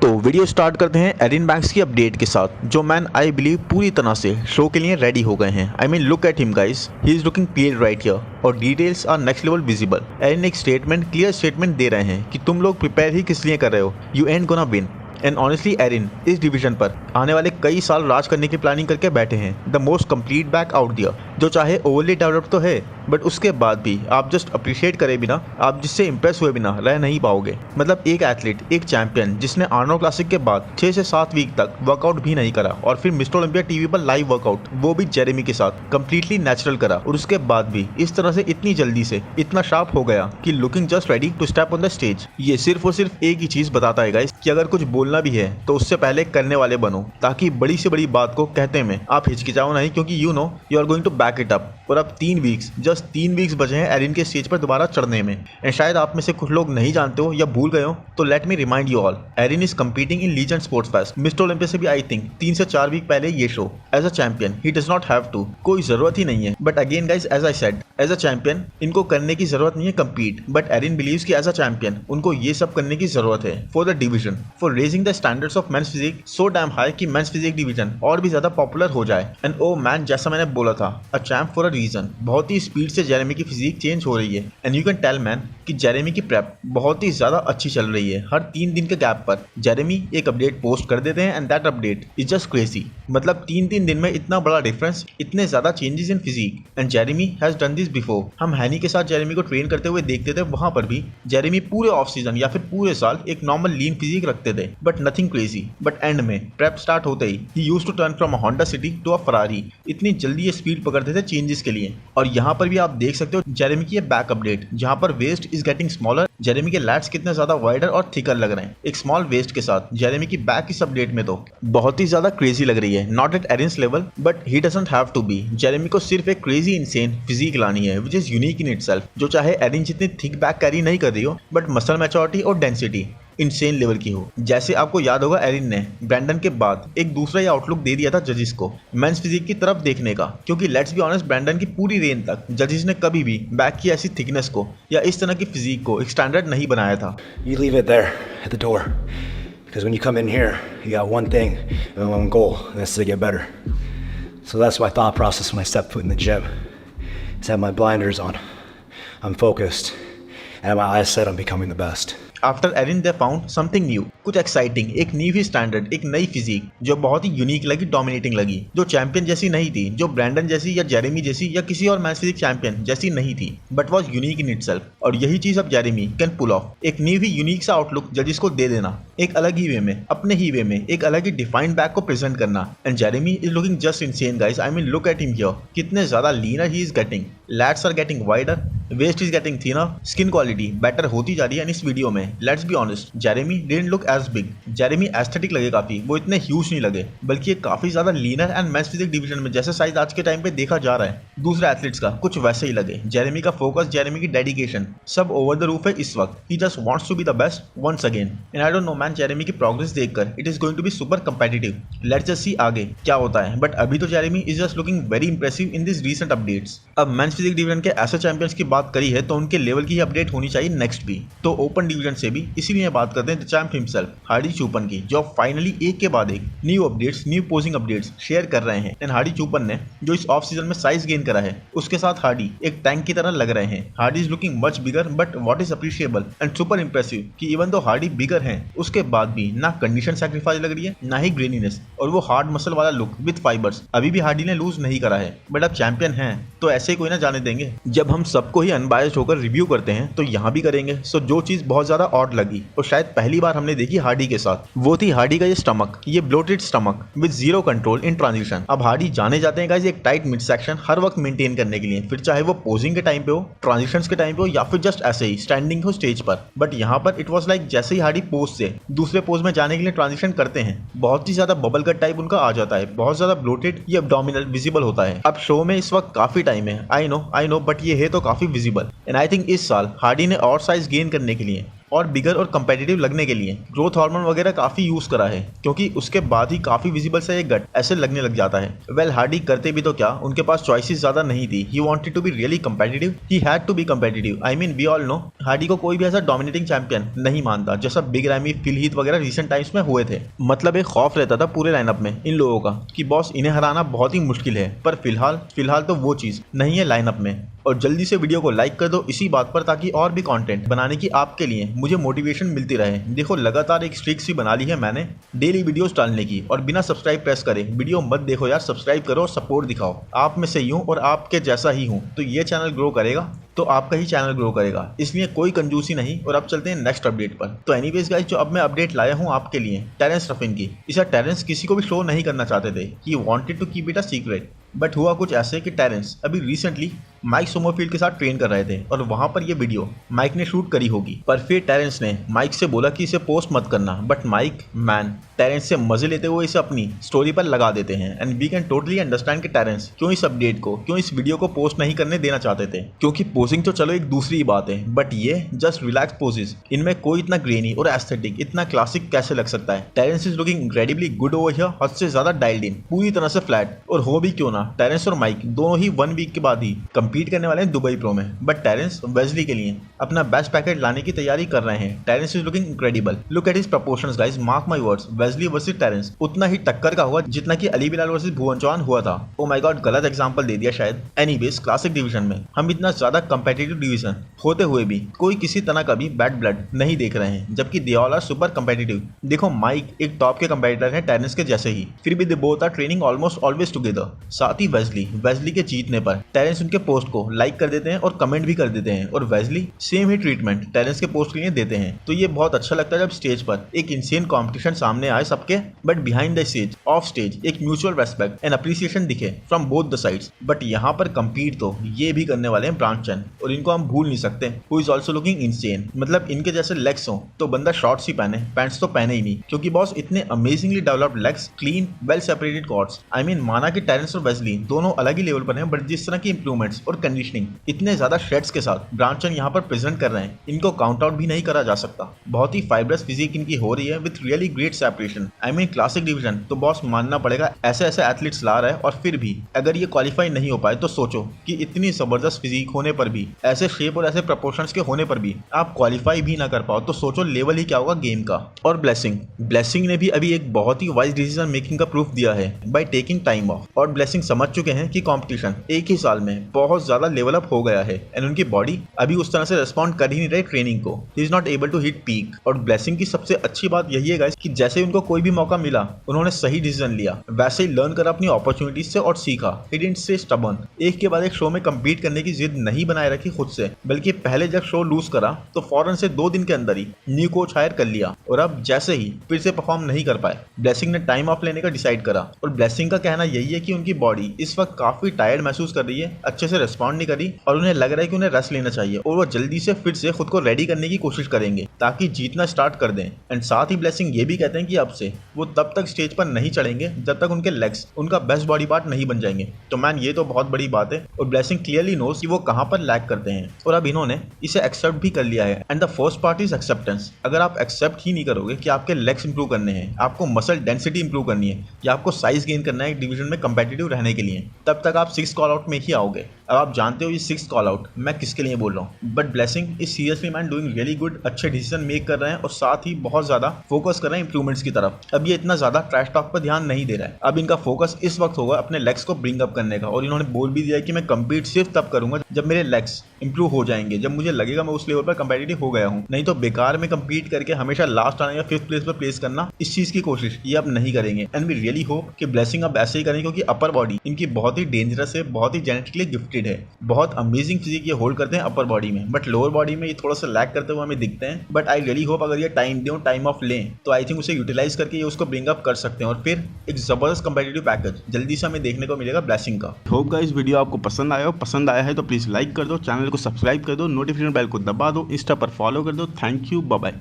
तो video start करते हैं एरिन बैंक्स की अपडेट के साथ, जो मैन आई बिलीव पूरी तरह से शो के लिए रेडी हो गए हैं। I mean look at him guys, he is looking clear right here और details are next level visible. Erin एक क्लियर स्टेटमेंट दे रहे हैं कि तुम लोग प्रिपेयर ही किस लिए कर रहे हो, you and gonna win. And honestly Erin इस डिवीजन पर आने वाले कई साल राज करने की प्लानिंग करके बैठे हैं। The most complete back out there, जो चाहे ओवरली डेवलप तो है बट उसके बाद भी आप जस्ट अप्रिशिएट करे बिना, आप जिससे इंप्रेस हुए बिना रह नहीं पाओगे। मतलब एक एथलीट, एक चैंपियन जिसने आर्नोल्ड क्लासिक के बाद 6 से 7 वीक तक वर्कआउट भी नहीं करा और फिर मिस्टर ओलंपिया टीवी पर लाइव वर्कआउट, वो भी जेरेमी के साथ कंप्लीटली नेचुरल करा, और उसके बाद भी इस तरह से इतनी जल्दी से इतना शार्प हो गया कि looking just ready to step on the stage. ये सिर्फ और सिर्फ एक ही चीज बताता है गाइस कि अगर कुछ बोलना भी है तो उससे पहले करने वाले बनो, ताकि बड़ी से बड़ी बात को कहते में आप हिचकिचाओ नहीं, क्योंकि you know you are going to back it up. और अब 3 वीक्स, जस्ट 3 वीक्स बचे हैं एरिन के स्टेज पर दोबारा चढ़ने में। एंड शायद आप में से कुछ लोग नहीं जानते हो या भूल गए हो, तो let me remind you all, Erin is competing in Legend Sports Fest. Mister Olympia से भी आई थिंक 3 से 4 वीक पहले ये show. As a champion he does not have to, कोई जरूरत ही नहीं है। But again guys, as I said, as a champion इनको करने की जरूरत नहीं है compete, बट एरिन बिलीव्स कि एज अ चैंपियन उनको ये सब करने की जरूरत है for the division, for raising the standards of men's physique so damn high कि मेंस फिजिक डिवीजन और भी ज्यादा पॉपुलर हो जाए। एंड ओ मैन, जैसा मैंने बोला था, a champ for a reason. बहुत ही स्पीड से जेरेमी की फिजिक चेंज हो रही है and you can tell man कि जेरेमी की प्रेप बहुत ही ज्यादा अच्छी चल रही है। हर 3 दिन के गैप पर जेरेमी एक अपडेट पोस्ट कर देते हैं and that update is just crazy. मतलब 3 दिन में इतना बड़ा डिफरेंस, इतने ज्यादा changes in physique, and Jeremy has done this before. हम हैनी के साथ जेरेमी को ट्रेन करते हुए देखते थे, वहां पर भी जेरेमी पूरे ऑफ सीजन या फिर पूरे साल एक नॉर्मल लीन फिजिक रखते थे, but nothing crazy. But end में प्रेप स्टार्ट होते ही used to turn from a Honda City to a Ferrari. इतनी जल्दी ये स्पीड पकड़ते थे चेंजेस के लिए। और यहाँ पर भी आप देख सकते हो जेरेमी की ये बैक अपडेट, जहां पर waist is getting smaller. Jeremy के लैट्स कितने ज्यादा वाइडर और थिकर लग रहे हैं एक स्मॉल वेस्ट के साथ। जेरेमी की बैक इस अपडेट में तो बहुत ही ज्यादा क्रेजी लग रही है। Not at Erin's level, but he doesn't have to be. Jeremy को सिर्फ एक क्रेजी इंसेन फिजिक लानी है which is unique in itself, जो चाहे एरिन जितनी थिक बैक कैरी नहीं कर रही हो, बट मसल मैच्योरिटी और डेंसिटी इंसेन लेवल की हो। जैसे आपको याद होगा, एरिन ने ब्रैंडन के बाद एक दूसरा ही आउटलुक दे दिया था जजिस को मेंस फिजिक की तरफ देखने का, क्योंकि लेट्स बी ऑनेस्ट, ब्रैंडन की पूरी रेंज तक जजिस ने कभी भी बैक की ऐसी थिकनेस को या इस तरह की फिजिक को एक स्टैंडर्ड नहीं बनाया था। You leave it there at the door, because when you come in here, you got one thing and one goal, and that's to get better. So that's my thought process when I step foot in the gym. Is have my blinders on, I'm focused, and my eyes set on becoming the best. After Erin they found something new, कुछ exciting, एक new ही standard, एक नई physique जो बहुत ही unique लगी, dominating लगी, जो चैंपियन जैसी नहीं थी, जो ब्रैंडन जैसी या जेरेमी जैसी या किसी और मैच फिजिक चैंपियन जैसी नहीं थी, but was unique in itself. और यही चीज अब जेरेमी कैन पुल ऑफ, एक न्यू ही यूनिक सा आउटलुक जजिस को दे देना, एक अलग ही वे में, अपने ही वे में, एक अलग ही डिफाइंड बैक को प्रेजेंट करना। And Jeremy is looking just insane guys. I mean look at him here, कितने ज्यादा leaner he is getting, lats are getting wider, waist is getting thinner, skin quality better होती जा रही है। इस video में let's be honest, Jeremy didn't look as big. Jeremy aesthetic लगे काफी, वो इतने ह्यूज नहीं लगे, बल्कि ये काफी ज्यादा leaner and men's physique division में जैसे साइज आज के टाइम पे देखा जा रहा है दूसरे एथलीट्स का, कुछ वैसे ही लगे। जेरेमी का फोकस, जेरेमी की डेडिकेशन सब ओवर द रूफ है इस वक्त। He just wants to be the best once again. And I don't know man, Jeremy की प्रोग्रेस देखकर it is going to be super competitive. Let's just see आगे क्या होता है, बट अभी तो Jeremy is just looking very impressive in this recent updates. अब men's physique division के ऐसे चैंपियंस की बात करी है तो उनके लेवल की ही अपडेट होनी चाहिए नेक्स्ट भी। तो ओपन डिवीजन से भी इसीलिए बात करते हैं द चैंप हिमसेल्फ, हार्डी चूपन की, जो फाइनली एक के बाद एक new updates, new posing updates share कर रहे हैं। एंड हार्डी चूपन ने जो इस ऑफ सीजन में साइज गेन करा है, उसके साथ हार्डी एक टैंक की तरह लग रहे हैं। Hardy is looking much bigger, but what is appreciable and super impressive कि इवन दो हार्डी बिगर हैं, उसके बाद भी ना कंडीशन सैक्रिफाइस लग रही है, ना ही ग्रेनीनेस, और वो हार्ड मसल वाला लुक विद फाइबर्स अभी भी हार्डी ने लूज नहीं करा है। बट अब चैंपियन हैं तो ऐसे ही कोई ना जाने देंगे। जब हम सबको ही अनबायस्ड होकर रिव्यू करते हैं तो यहाँ भी करेंगे। सो जो चीज बहुत ज्यादा ऑड लगी और शायद पहली बार हमने देखी हार्डी के साथ, वो थी हार्डी का ये स्टमक, ये bloated stomach with zero control in transition. अब हार्डी जाने जाते हैं गाइस एक टाइट मिड सेक्शन हर वक्त मेंटेन करने के लिए, फिर चाहे वो पोजिंग के टाइम पे हो, ट्रांजिशंस के टाइम पे हो, या फिर जस्ट ऐसे ही स्टैंडिंग हो स्टेज पर। बट यहाँ पर इट वाज लाइक जैसे ही हार्डी पोज से दूसरे पोज में जाने के लिए ट्रांजिशन करते हैं, बहुत ही ज्यादा बबल कट टाइप उनका आ जाता है, बहुत ज्यादा ब्लोटेड ये एब्डोमिनल विजिबल होता है। अब शो में इस वक्त काफी टाइम है, आई नो, बट ये है तो काफी विजिबल। एंड आई थिंक इस साल हार्डी ने और साइज गेन करने के लिए और बिगर और कंपेटिटिव लगने के लिए ग्रोथ हार्मोन वगैरह काफी यूज करा है, क्योंकि उसके बाद ही काफी विजिबल सा ये गट ऐसे लगने लग जाता है। वेल हार्डी करते भी तो क्या, उनके पास चॉइसेस ज्यादा नहीं थी। He wanted to be really competitive, he had to be competitive. I mean we all know Hardy को कोई भी ऐसा डोमिनेटिंग चैंपियन नहीं मानता जैसा बिग रैमी, फिल हीथ वगैरह रिसेंट टाइम्स में हुए थे। मतलब एक खौफ रहता था पूरे लाइनअप में इन लोगों का कि बॉस इन्हें हराना बहुत ही मुश्किल है, पर फिलहाल तो वो चीज नहीं है लाइनअप में। और जल्दी से वीडियो को लाइक कर दो इसी बात पर, ताकि और भी कंटेंट बनाने की आपके लिए मुझे मोटिवेशन मिलती रहे। देखो लगातार एक स्ट्रिक सी बना ली है मैंने डेली वीडियोस डालने की, और बिना सब्सक्राइब प्रेस करे वीडियो मत देखो यार, सब्सक्राइब करो और सपोर्ट दिखाओ। आप में से ही हूँ और आपके जैसा ही हूँ, तो ये चैनल ग्रो करेगा तो आपका ही चैनल ग्रो करेगा, इसलिए कोई कंजूसी नहीं। और अब चलते हैं नेक्स्ट अपडेट पर। तो एनीवेज गाइस, जो अब मैं अपडेट लाया हूँ आपके लिए टेरेंस रफिन की। इसे टेरेंस किसी को भी शो नहीं करना चाहते थे, he wanted to keep it a secret, but हुआ कुछ ऐसे कि टेरेंस अभी रिसेंटली माइक सोमरफील्ड के साथ ट्रेन कर रहे थे, और वहां पर ये वीडियो माइक ने शूट करी होगी। पर फिर टेरेंस ने माइक से बोला कि इसे पोस्ट मत करना, बट माइक मैन टेरेंस से मजे लेते हुए इसे अपनी स्टोरी पर लगा देते हैं। And we can totally understand कि टेरेंस क्यों इस अपडेट को, क्यों इस वीडियो को पोस्ट नहीं करने देना चाहते थे, क्योंकि पोजिंग तो चलो एक दूसरी बात है, बट ये जस्ट रिलैक्स पोजेस, इनमें कोई इतना ग्रेनी और एस्थेटिक, इतना क्लासिक कैसे लग सकता है। Terrence is looking incredibly good over here, हद से ज्यादा डाइल्ड इन, पूरी तरह से फ्लैट। और हो भी क्यों ना, टेरेंस और माइक दोनों ही 1 वीक के बाद ही कंपीट करने वाले हैं दुबई प्रो में, बट टेरेंस वेस्ली के लिए अपना बेस्ट पैकेट लाने की तैयारी कर रहे हैं। Terrence is looking incredible, look at his proportions guys, mark my words, Wesley versus Terrence उतना ही टक्कर का हुआ जितना कि अली बिलाल वर्सेस भुवन चौहान हुआ था। ओ माय गॉड, गलत एग्जांपल दे दिया शायद। एनीवेज, क्लासिक डिवीजन में हम इतना ज्यादा कंपेटिटिव डिवीजन होते हुए भी कोई किसी तरह का भी बैड ब्लड नहीं देख रहे हैं, जबकि they all are super competitive. देखो माइक एक टॉप के कंपेटिटर है टेरेंस के जैसे ही, फिर भी they both are training almost always together. साथ ही वेस्ली के जीतने पर टेरेंस उनके पोस्ट को लाइक कर देते हैं और कमेंट भी कर देते हैं, और वेस्ली सेम ही ट्रीटमेंट टेरेंस के पोस्ट के लिए देते हैं। तो ये बहुत अच्छा लगता है जब स्टेज पर एक इंसेन कॉम्पिटिशन सामने आए सबके, but behind the stage, of stage एक म्यूचुअल रेस्पेक्ट एंड अप्रिसिएशन दिखे from both the sides. But यहाँ पर कंपीट तो ये भी करने वाले हैं ब्रांच चैन, और इनको हम भूल नहीं सकते, who is also looking insane. मतलब इनके जैसे लेग्स हो तो बंदा शॉर्ट्स ही पहने, पैंट्स तो पहने ही नहीं, क्योंकि बॉस इतने amazingly developed legs, clean well separated quads. I mean माना कि टेरेंस और वेस्ली दोनों अलग ही लेवल पर हैं, बट जिस तरह की इंप्रूवमेंट्स और कंडीशनिंग इतने ज्यादा श्रेड्स के साथ ब्रांच चैन यहाँ पर प्रेजेंट कर रहे हैं, इनको काउंट आउट भी नहीं करा जा सकता। बहुत ही फाइब्रस फिजिक इनकी हो रही है with really great separation. I mean classic division तो बॉस मानना पड़ेगा ऐसे ऐसे एथलीट्स ला रहा है, और फिर भी अगर ये क्वालिफाई नहीं हो पाए तो सोचो कि इतनी जबरदस्त फिजिक होने पर भी, ऐसे शेप और ऐसे प्रपोर्शंस के होने पर भी आप क्वालिफाई भी ना कर पाओ, तो सोचो लेवल ही क्या होगा गेम का। और ब्लेसिंग ने भी अभी एक बहुत ही वाइज डिसीजन मेकिंग का प्रूफ दिया है बाय टेकिंग टाइम ऑफ। और ब्लेसिंग समझ चुके हैं कि कंपटीशन एक ही साल में बहुत ज्यादा लेवल अप हो गया है, एंड उनकी बॉडी अभी उस तरह से रिस्पॉन्ड कर ही नहीं रही ट्रेनिंग को। He is not able to hit peak. और ब्लेसिंग की सबसे अच्छी बात यही है गाइस कि जैसे ही उनको कोई भी मौका मिला उन्होंने सही डिसीजन लिया, वैसे ही लर्न करा अपनी अपॉर्चुनिटीज से और सीखा। ही डिडंट स्टे स्टबर्न, एक के बाद एक शो में कंपीट करने की जिद नहीं बनाए रखी खुद से, बल्कि पहले जब शो लूज करा तो फौरन से 2 दिन के अंदर ही न्यू कोच हायर कर लिया, और अब जैसे ही फिर से परफॉर्म नहीं कर पाए, ब्लेसिंग ने टाइम ऑफ लेने का डिसाइड करा। और ब्लेसिंग का कहना यही है कि उनकी बॉडी इस वक्त काफी टायर्ड महसूस कर रही है, अच्छे से रिस्पॉन्ड नहीं करी, और उन्हें लग रहा है कि उन्हें रेस्ट लेना चाहिए, और वो जल्दी से फिर से खुद को रेडी करने की कोशिश करेंगे ताकि जीतना स्टार्ट कर दें। एंड साथ ही ब्लेसिंग ये भी कहते हैं कि अब से वो तब तक स्टेज पर नहीं चढ़ेंगे जब तक उनके लेग्स उनका बेस्ट बॉडी पार्ट नहीं बन जाएंगे। तो मैन ये तो बहुत बड़ी बात है, और ब्लेसिंग क्लियरली नोस कि वो कहां पर लैग करते हैं, और अब इन्होंने इसे एक्सेप्ट भी कर लिया है। And the first part is acceptance. अगर आप एक्सेप्ट ही नहीं करोगे कि आपके लेग्स इंप्रूव करने हैं, आपको मसल डेंसिटी इंप्रूव करनी है, या आपको साइज गेन करना है एक डिवीजन में कंपेटिटिव रहने के लिए, तब तक आप 6th कॉल आउट में ही आओगे। अब आप जानते हो ये 6th कॉल आउट मैं किसके लिए बोल रहा हूँ, but blessing is seriously man doing really good, अच्छे डिसीजन मेक कर रहे हैं, और साथ ही बहुत ज्यादा फोकस कर रहे हैं इंप्रूवमेंट्स की तरफ। अब ये इतना ज्यादा ट्रैश टॉक पर ध्यान नहीं दे रहा है, अब इनका फोकस इस वक्त होगा अपने लेग्स को ब्रिंग अप करने का। और इन्होंने बोल भी दिया है कि मैं कंपीट सिर्फ तब करूंगा जब मेरे लेग्स इंप्रूव हो जाएंगे, जब मुझे लगेगा मैं उस लेवल पर कंपेटिटिव हो गया हूँ, नहीं तो बेकार में कंपीट करके हमेशा लास्ट आना या 5th प्लेस पर प्लेस करना, इस चीज की कोशिश ये अब नहीं करेंगे। एंड वी रियली होप कि ब्लेसिंग अब ऐसे ही करें, क्योंकि अपर बॉडी इनकी बहुत ही डेंजरस है, बहुत ही जेनेटिकली गिफ्टेड है, बहुत अमेजिंग फिजिक ये होल्ड करते हैं अपर बॉडी में, बट लोअर बॉडी में ये थोड़ा सा लैग करते हुए हमें दिखते हैं। बट आई रियली होप अगर ये टाइम दें, टाइम ऑफ लें, तो आई थिंक उसे यूटिलाइज करके ये उसको ब्रिंग अप कर सकते हैं, और फिर एक जबरदस्त कंपेटिटिव पैकेज जल्दी से हमें देखने को मिलेगा ब्लेसिंग का। होप गाइस वीडियो आपको पसंद आया है तो प्लीज लाइक कर दो, चैनल को सब्सक्राइब कर दो, नोटिफिकेशन बेल को दबा दो, इंस्टा पर फॉलो कर दो। Thank you, bye bye.